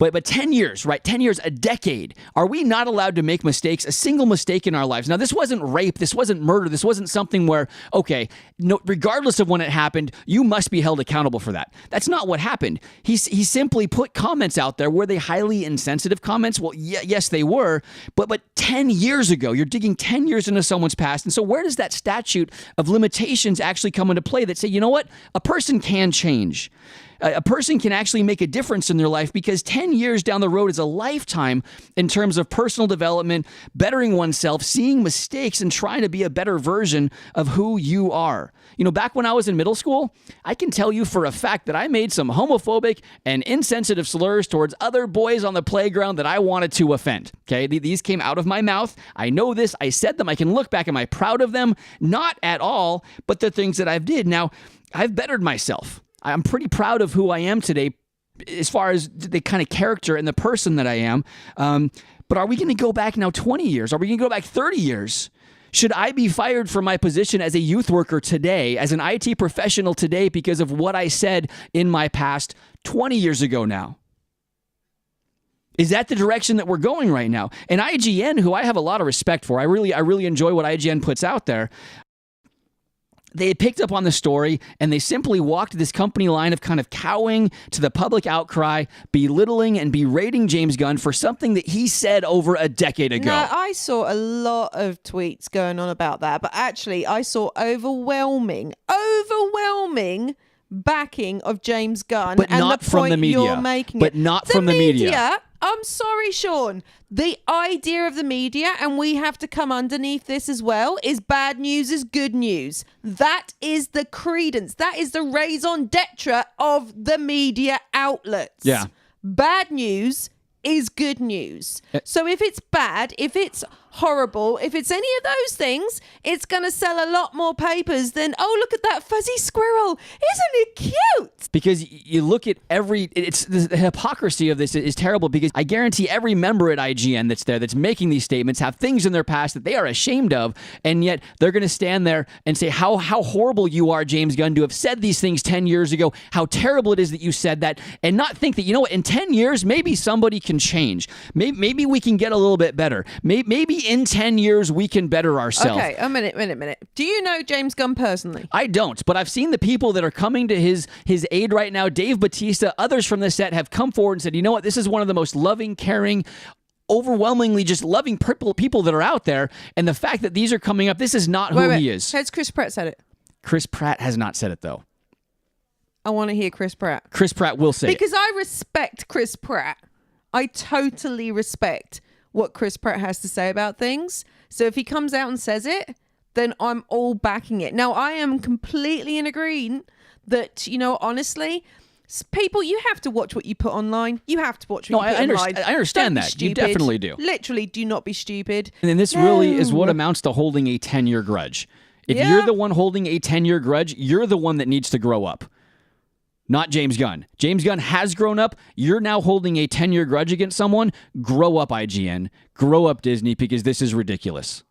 But 10 years, right? 10 years, a decade. Are we not allowed to make mistakes, a single mistake in our lives? Now, this wasn't rape. This wasn't murder. This wasn't something where, okay, no, regardless of when it happened, you must be held accountable for that. That's not what happened. He simply put comments out there. Were they highly insensitive comments? Well, yes, they were. But 10 years ago, you're digging 10 years into someone's past. And so where does that statute of limitations actually come into play that say, you know what? A person can change. A person can actually make a difference in their life, because 10 years down the road is a lifetime in terms of personal development, bettering oneself, seeing mistakes, and trying to be a better version of who you are. You know, back when I was in middle school, I can tell you for a fact that I made some homophobic and insensitive slurs towards other boys on the playground that I wanted to offend. Okay, these came out of my mouth. I know this. I said them. I can look back. Am I proud of them? Not at all, but the things that I've did. Now, I've bettered myself. I'm pretty proud of who I am today as far as the kind of character and the person that I am. But are we going to go back now 20 years? Are we going to go back 30 years? Should I be fired from my position as a youth worker today, as an IT professional today, because of what I said in my past 20 years ago now? Is that the direction that we're going right now? And IGN, who I have a lot of respect for, I really enjoy what IGN puts out there. They had picked up on the story, and they simply walked this company line of kind of cowing to the public outcry, belittling and berating James Gunn for something that he said over a decade ago. No, I saw a lot of tweets going on about that, but actually I saw overwhelming backing of James Gunn, but and not the from point the media. you're making. But not from the media. I'm sorry, Sean. The idea of the media, and we have to come underneath this as well, is bad news is good news. That is the credence. That is the raison d'etre of the media outlets. Yeah. Bad news is good news. So if it's bad, if it's horrible, if it's any of those things, it's going to sell a lot more papers than, oh, look at that fuzzy squirrel. Isn't it cute? Because you look at the hypocrisy of this is terrible, because I guarantee every member at IGN that's there that's making these statements have things in their past that they are ashamed of, and yet they're going to stand there and say how horrible you are, James Gunn, to have said these things 10 years ago, how terrible it is that you said that, and not think that, you know what, in 10 years, maybe somebody can change. Maybe we can get a little bit better. Maybe in 10 years we can better ourselves. Okay, a minute. Do you know James Gunn personally? I don't, but I've seen the people that are coming to his aid right now. Dave Bautista, others from the set have come forward and said, you know what, this is one of the most loving, caring, overwhelmingly just loving people that are out there, and the fact that these are coming up, this is not who he is. Has Chris Pratt said it? Chris Pratt has not said it, though. I want to hear Chris Pratt. Chris Pratt will say because I respect Chris Pratt. I totally respect what Chris Pratt has to say about things. So if he comes out and says it, then I'm all backing it. Now, I am completely in agreement that, you know, honestly, people, you have to watch what you put online. You have to watch what you put online. I understand Don't be that. stupid. You definitely do. Literally, do not be stupid. And this really is what amounts to holding a 10-year grudge. If you're the one holding a 10-year grudge, you're the one that needs to grow up. Not James Gunn. James Gunn has grown up. You're now holding a 10-year grudge against someone. Grow up, IGN. Grow up, Disney, because this is ridiculous.